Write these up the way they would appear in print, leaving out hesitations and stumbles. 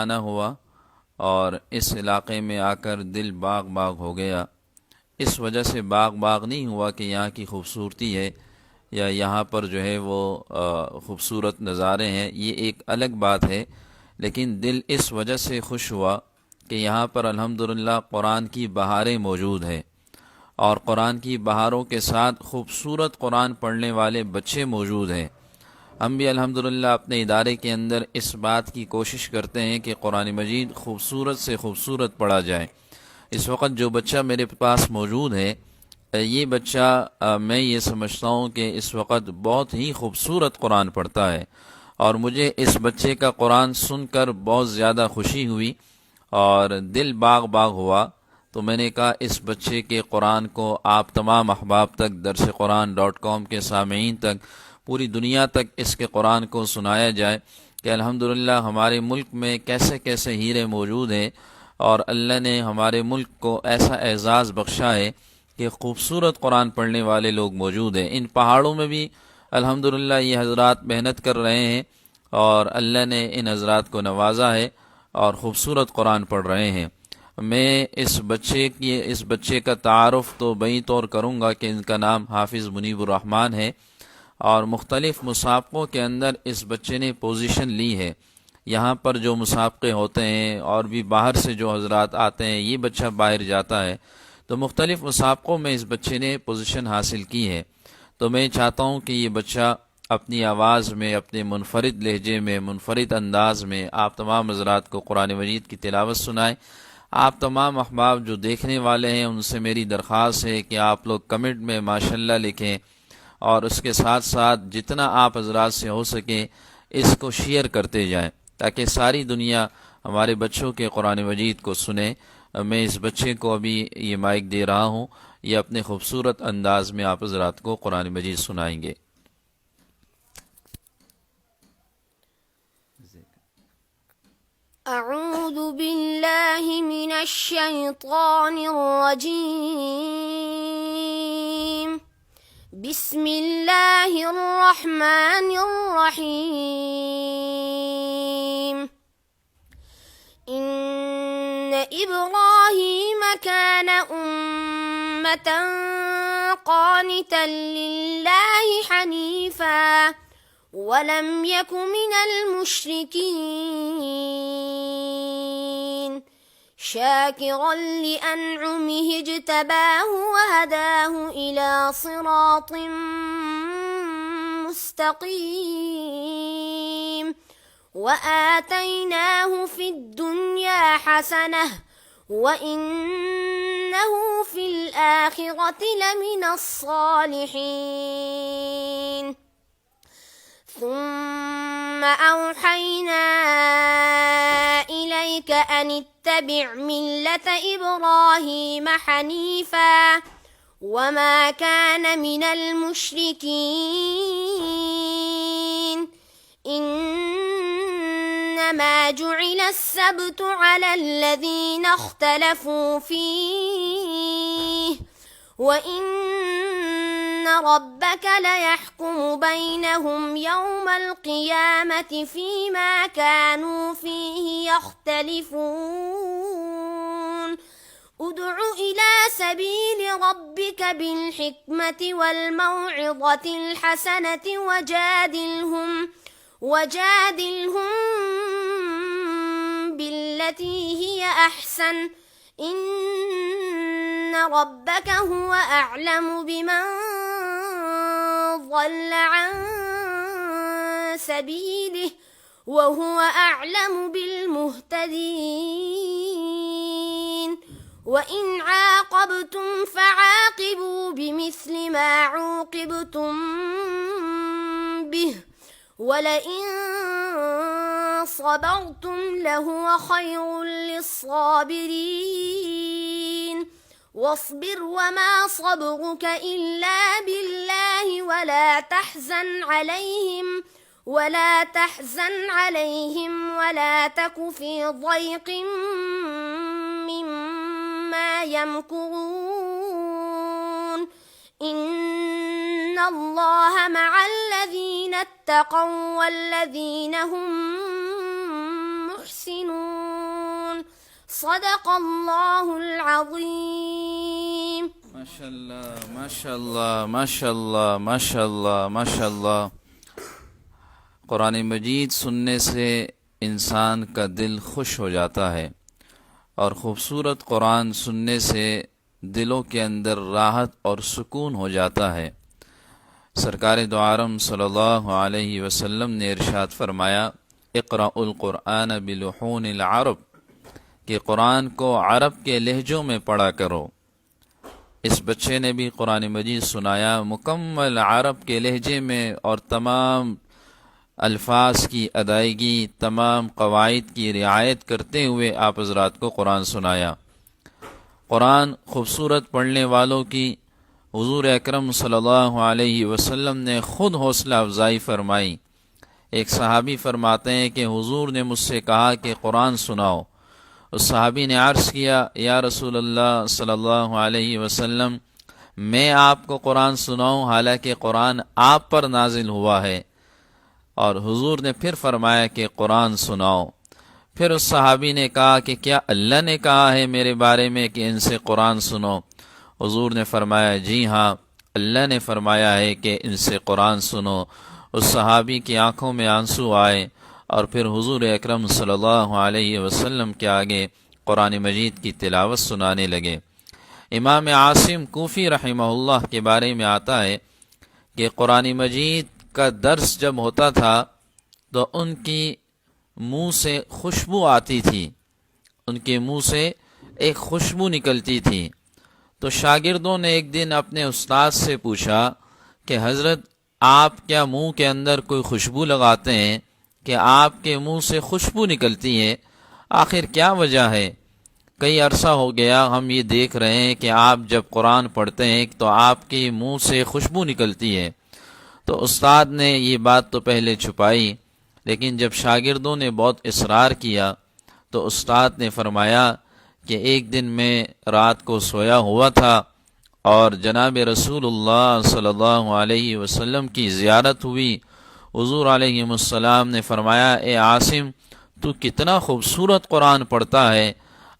آنا ہوا اور اس علاقے میں آ کر دل باغ باغ ہو گیا۔ اس وجہ سے باغ باغ نہیں ہوا کہ یہاں کی خوبصورتی ہے یا یہاں پر جو ہے وہ خوبصورت نظارے ہیں، یہ ایک الگ بات ہے، لیکن دل اس وجہ سے خوش ہوا کہ یہاں پر الحمدللہ قرآن کی بہاریں موجود ہیں، اور قرآن کی بہاروں کے ساتھ خوبصورت قرآن پڑھنے والے بچے موجود ہیں۔ ہم بھی الحمدللہ اپنے ادارے کے اندر اس بات کی کوشش کرتے ہیں کہ قرآن مجید خوبصورت سے خوبصورت پڑھا جائے۔ اس وقت جو بچہ میرے پاس موجود ہے، یہ بچہ میں یہ سمجھتا ہوں کہ اس وقت بہت ہی خوبصورت قرآن پڑھتا ہے، اور مجھے اس بچے کا قرآن سن کر بہت زیادہ خوشی ہوئی اور دل باغ باغ ہوا۔ تو میں نے کہا اس بچے کے قرآن کو آپ تمام احباب تک، درسقرآن.com کے سامعین تک، پوری دنیا تک اس کے قرآن کو سنایا جائے کہ الحمدللہ ہمارے ملک میں کیسے کیسے ہیرے موجود ہیں، اور اللہ نے ہمارے ملک کو ایسا اعزاز بخشا ہے کہ خوبصورت قرآن پڑھنے والے لوگ موجود ہیں۔ ان پہاڑوں میں بھی الحمدللہ یہ حضرات محنت کر رہے ہیں، اور اللہ نے ان حضرات کو نوازا ہے اور خوبصورت قرآن پڑھ رہے ہیں۔ میں اس بچے کا تعارف تو بئی طور کروں گا کہ ان کا نام حافظ منیب الرحمن ہے، اور مختلف مسابقوں کے اندر اس بچے نے پوزیشن لی ہے۔ یہاں پر جو مسابقے ہوتے ہیں اور بھی باہر سے جو حضرات آتے ہیں، یہ بچہ باہر جاتا ہے، تو مختلف مسابقوں میں اس بچے نے پوزیشن حاصل کی ہے۔ تو میں چاہتا ہوں کہ یہ بچہ اپنی آواز میں، اپنے منفرد لہجے میں، منفرد انداز میں آپ تمام حضرات کو قرآن مجید کی تلاوت سنائے۔ آپ تمام احباب جو دیکھنے والے ہیں، ان سے میری درخواست ہے کہ آپ لوگ کمنٹ میں ماشاءاللہ لکھیں، اور اس کے ساتھ ساتھ جتنا آپ حضرات سے ہو سکے اس کو شیئر کرتے جائیں تاکہ ساری دنیا ہمارے بچوں کے قرآن مجید کو سنے۔ میں اس بچے کو ابھی یہ مائک دے رہا ہوں، یہ اپنے خوبصورت انداز میں آپ حضرات کو قرآن مجید سنائیں گے۔ اعوذ باللہ من الشیطان الرجیم، بسم اللہ الرحمن الرحیم۔ ان ابراہیم کان امة قانتا للہ حنیفا ولم یک من المشرکین شاکرا لأنعمه اجتباه وهداه إلى صراط مستقيم وآتيناه في الدنيا حسنة وإنه في الآخرة لمن الصالحين ثم أوحينا إليك أن اتبع ملة إبراهيم حنيفا وما كان من المشركين إنما جعل السبت على الذين اختلفوا فيه وإن ربك ليحكم بينهم يوم القيامة فيما كانوا فيه يختلفون ادع إلى سبيل ربك بالحكمة والموعظة الحسنة وجادلهم بالتي هي أحسن إن ربك هو أعلم بمن ضل عن سبيله وهو أعلم بالمهتدين وإن عاقبتم فعاقبوا بمثل ما عوقبتم به ولئن صبرتم لهو خير للصابرين واصبر وما صبرك إلا بالله ولا تحزن عليهم ولا تك في ضيق مما يمكرون إن الله مع الذين اتقوا والذين هم محسنون صدق اللہ العظیم. ماشاء اللہ ماشاء اللہ ماشاء اللہ ماشاء اللہ ماشاء اللہ. قرآن مجید سننے سے انسان کا دل خوش ہو جاتا ہے، اور خوبصورت قرآن سننے سے دلوں کے اندر راحت اور سکون ہو جاتا ہے. سرکار دو عالم صلی اللہ علیہ وسلم نے ارشاد فرمایا، اقرأ القرآن بلحون العرب، کہ قرآن کو عرب کے لہجوں میں پڑھا کرو. اس بچے نے بھی قرآن مجید سنایا مکمل عرب کے لہجے میں، اور تمام الفاظ کی ادائیگی، تمام قواعد کی رعایت کرتے ہوئے آپ حضرات کو قرآن سنایا. قرآن خوبصورت پڑھنے والوں کی حضور اکرم صلی اللہ علیہ وسلم نے خود حوصلہ افزائی فرمائی. ایک صحابی فرماتے ہیں کہ حضور نے مجھ سے کہا کہ قرآن سناؤ. اس صحابی نے عرض کیا، یا رسول اللہ صلی اللہ علیہ وسلم، میں آپ کو قرآن سناؤں حالانکہ قرآن آپ پر نازل ہوا ہے؟ اور حضور نے پھر فرمایا کہ قرآن سناؤ. پھر اس صحابی نے کہا کہ کیا اللہ نے کہا ہے میرے بارے میں کہ ان سے قرآن سنو؟ حضور نے فرمایا جی ہاں، اللہ نے فرمایا ہے کہ ان سے قرآن سنو. اس صحابی کی آنکھوں میں آنسو آئے، اور پھر حضور اکرم صلی اللہ علیہ وسلم کے آگے قرآن مجید کی تلاوت سنانے لگے. امام عاصم کوفی رحمہ اللہ کے بارے میں آتا ہے کہ قرآن مجید کا درس جب ہوتا تھا تو ان کی منہ سے خوشبو آتی تھی، ان کے منہ سے ایک خوشبو نکلتی تھی. تو شاگردوں نے ایک دن اپنے استاد سے پوچھا کہ حضرت، آپ کیا منہ کے اندر کوئی خوشبو لگاتے ہیں کہ آپ کے منہ سے خوشبو نکلتی ہے؟ آخر کیا وجہ ہے؟ کئی عرصہ ہو گیا ہم یہ دیکھ رہے ہیں کہ آپ جب قرآن پڑھتے ہیں تو آپ کے منہ سے خوشبو نکلتی ہے. تو استاد نے یہ بات تو پہلے چھپائی، لیکن جب شاگردوں نے بہت اصرار کیا تو استاد نے فرمایا کہ ایک دن میں رات کو سویا ہوا تھا اور جناب رسول اللہ صلی اللہ علیہ وسلم کی زیارت ہوئی. حضور علیہ السلام نے فرمایا، اے عاصم، تو کتنا خوبصورت قرآن پڑھتا ہے،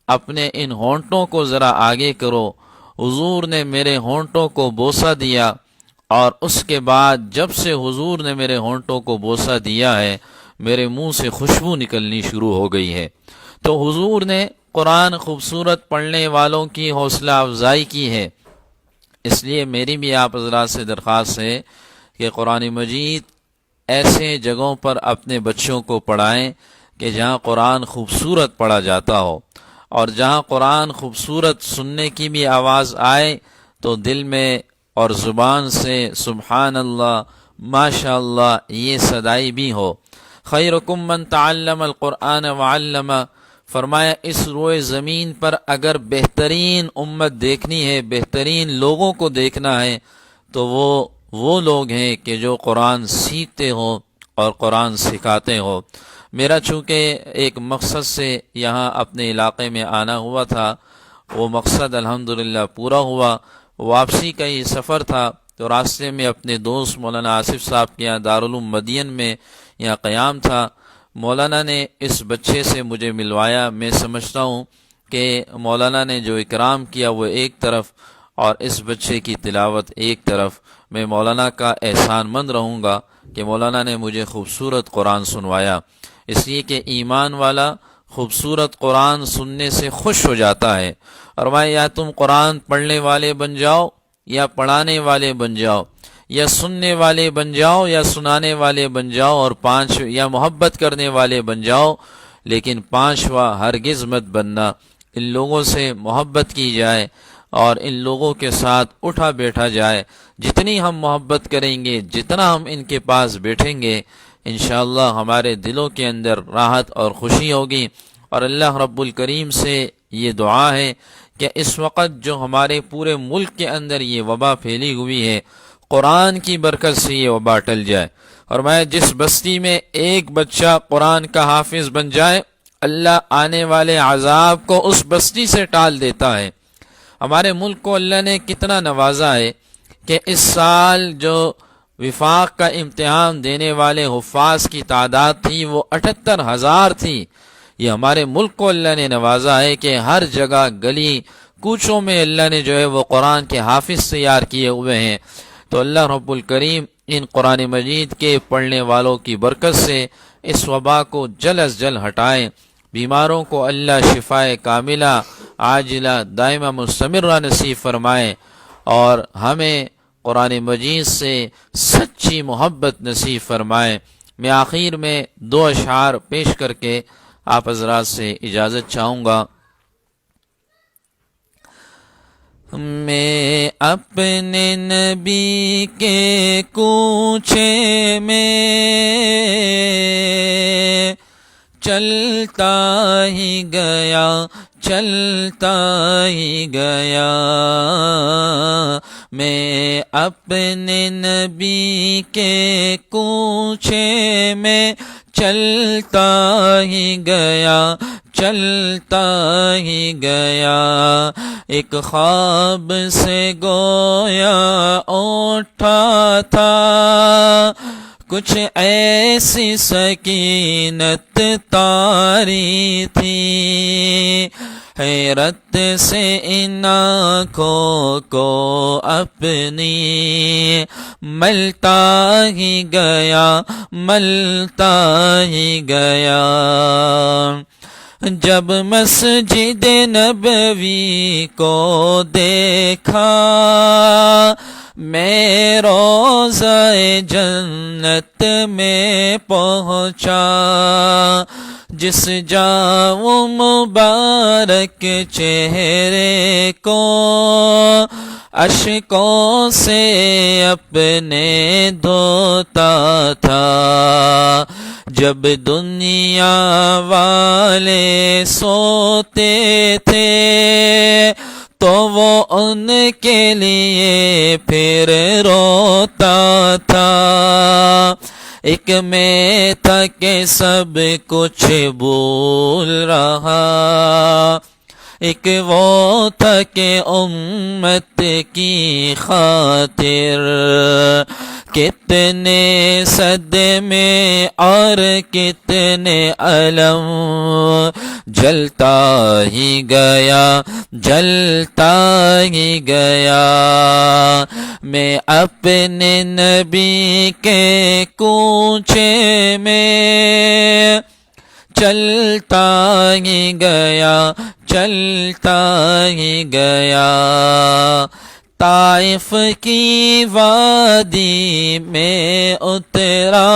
اپنے ان ہونٹوں کو ذرا آگے کرو. حضور نے میرے ہونٹوں کو بوسہ دیا، اور اس کے بعد جب سے حضور نے میرے ہونٹوں کو بوسہ دیا ہے، میرے منہ سے خوشبو نکلنی شروع ہو گئی ہے. تو حضور نے قرآن خوبصورت پڑھنے والوں کی حوصلہ افزائی کی ہے. اس لیے میری بھی آپ حضرات سے درخواست ہے کہ قرآن مجید ایسے جگہوں پر اپنے بچوں کو پڑھائیں کہ جہاں قرآن خوبصورت پڑھا جاتا ہو، اور جہاں قرآن خوبصورت سننے کی بھی آواز آئے تو دل میں اور زبان سے سبحان اللہ، ماشاء اللہ یہ صدائی بھی ہو. خیرکم من تعلم القرآن وعلمہ. فرمایا اس روئے زمین پر اگر بہترین امت دیکھنی ہے، بہترین لوگوں کو دیکھنا ہے، تو وہ لوگ ہیں کہ جو قرآن سیکھتے ہوں اور قرآن سکھاتے ہوں. میرا چونکہ ایک مقصد سے یہاں اپنے علاقے میں آنا ہوا تھا، وہ مقصد الحمدللہ پورا ہوا. واپسی کا یہ سفر تھا تو راستے میں اپنے دوست مولانا آصف صاحب کے یہاں دارالعلوم مدین میں یہاں قیام تھا. مولانا نے اس بچے سے مجھے ملوایا. میں سمجھتا ہوں کہ مولانا نے جو اکرام کیا وہ ایک طرف، اور اس بچے کی تلاوت ایک طرف. میں مولانا کا احسان مند رہوں گا کہ مولانا نے مجھے خوبصورت قرآن سنوایا، اس لیے کہ ایمان والا خوبصورت قرآن سننے سے خوش ہو جاتا ہے. اور یا تم قرآن پڑھنے والے بن جاؤ یا پڑھانے والے بن جاؤ، یا سننے والے بن جاؤ یا سنانے والے بن جاؤ، اور یا محبت کرنے والے بن جاؤ، لیکن پانچواں ہرگز مت بننا. ان لوگوں سے محبت کی جائے اور ان لوگوں کے ساتھ اٹھا بیٹھا جائے. جتنی ہم محبت کریں گے، جتنا ہم ان کے پاس بیٹھیں گے، انشاءاللہ ہمارے دلوں کے اندر راحت اور خوشی ہوگی. اور اللہ رب الکریم سے یہ دعا ہے کہ اس وقت جو ہمارے پورے ملک کے اندر یہ وبا پھیلی ہوئی ہے، قرآن کی برکت سے یہ وبا ٹل جائے. اور میں جس بستی میں ایک بچہ قرآن کا حافظ بن جائے، اللہ آنے والے عذاب کو اس بستی سے ٹال دیتا ہے. ہمارے ملک کو اللہ نے کتنا نوازا ہے کہ اس سال جو وفاق کا امتحان دینے والے حفاظ کی تعداد تھی وہ 78,000 تھی. یہ ہمارے ملک کو اللہ نے نوازا ہے کہ ہر جگہ گلی کوچوں میں اللہ نے جو ہے وہ قرآن کے حافظ تیار کیے ہوئے ہیں۔ تو اللہ رب الکریم ان قرآن مجید کے پڑھنے والوں کی برکت سے اس وبا کو جلد از جلد ہٹائیں، بیماروں کو اللہ شفائے کاملہ عاجلہ دائمہ مستمرہ نصیب فرمائے، اور ہمیں قرآن مجید سے سچی محبت نصیب فرمائے۔ میں آخر میں 2 اشعار پیش کر کے آپ حضرات سے اجازت چاہوں گا۔ میں اپنے نبی کے کوچے میں چلتا ہی گیا، چلتا ہی گیا، میں اپنے نبی کے کوچے میں چلتا ہی گیا، چلتا ہی گیا، ایک خواب سے گویا اٹھا تھا، کچھ ایسی سکینت طاری تھی، حیرت سے ان آنکھوں کو اپنی ملتا ہی گیا، ملتا ہی گیا، جب مسجد نبوی کو دیکھا، میں روضہ جنت میں پہنچا، جس جاؤں مبارک چہرے کو اشکوں سے اپنے دھوتا تھا، جب دنیا والے سوتے تھے تو وہ ان کے لیے پھر روتا تھا، ایک میں تھا کہ سب کچھ بھول رہا، ایک وہ تھا کہ امت کی خاطر کتنے صدمے اور کتنے الم، جلتا ہی گیا، جلتا ہی گیا، میں اپنے نبی کے کوچے میں چلتا ہی گیا، چلتا ہی گیا، طائف کی وادی میں اترا،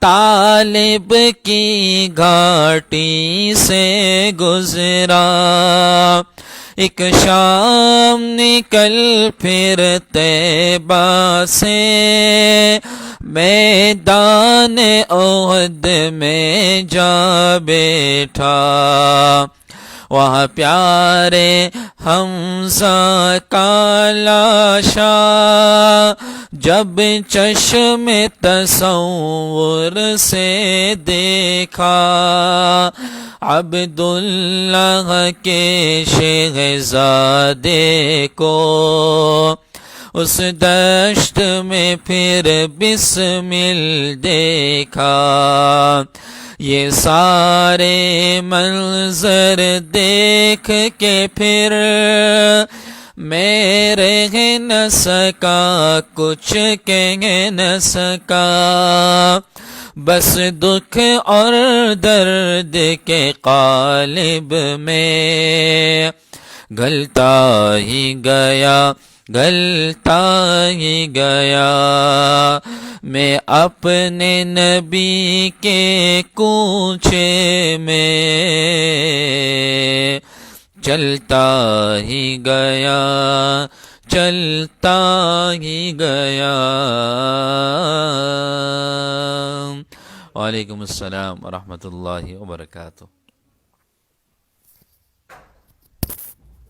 طالب کی گھاٹی سے گزرا، ایک شام نکل پھر طیبہ سے میدان احد میں جا بیٹھا، وہاں پیارے حمزہ کا لاشا جب چشم تصور سے دیکھا، عبداللہ کے شہزادے کو اس دشت میں پھر بسمل دیکھا، یہ سارے منظر دیکھ کے پھر میں رہ نہ سکا، کچھ کہہ نہ سکا، بس دکھ اور درد کے قالب میں گلتا ہی گیا، گلتا ہی گیا، میں اپنے نبی کے کوچے میں چلتا ہی گیا، چلتا ہی گیا۔ وعلیکم السلام ورحمۃ اللہ وبرکاتہ۔